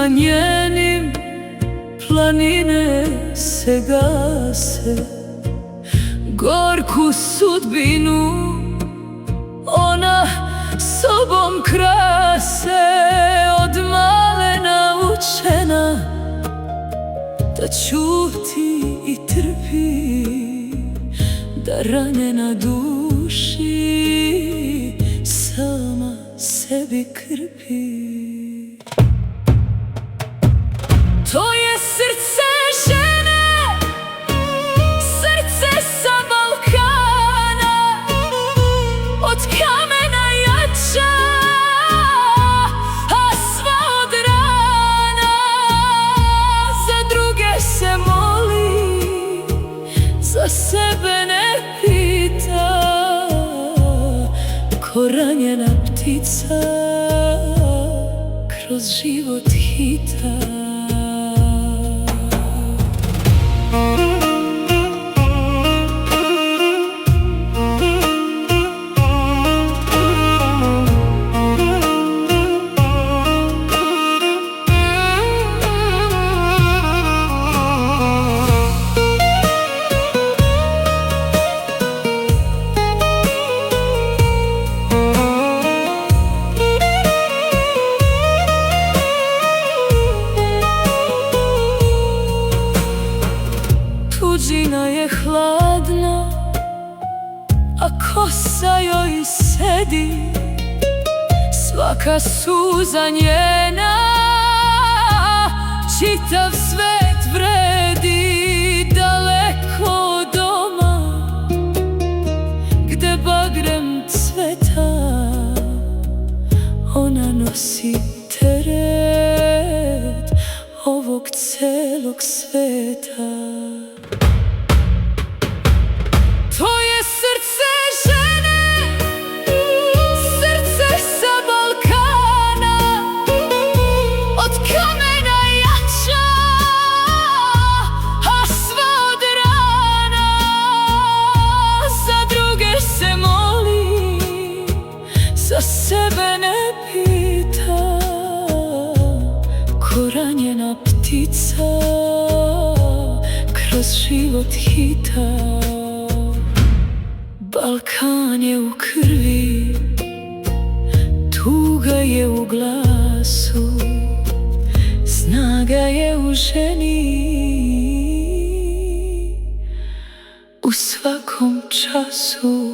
za njenim planine se gase. Gorku sudbinu ona sobom krase. Od male naučena da ćuti i trpi, da ranjena duši sama sebi krpi. To je srce žene, srce sa Balkana, od kamena jača, a sva od rana. Za druge se moli, za sebe ne pita, ko ranjena ptica kroz život hita. Tuđina je hladna, a kosa joj sedi. Svaka suza njena čitav svet vredi. Daleko od doma gde bagrem cveta, ona nosi teret ovog celog sveta. To je srce žene, srce sa Balkana, od kamena jača, a sva od rana. Za druge se moli, za sebe ne pita, ko ranjena ptica kroz život hita. Balkan je u krvi, tuga je u glasu, snaga je u ženi, u svakom času.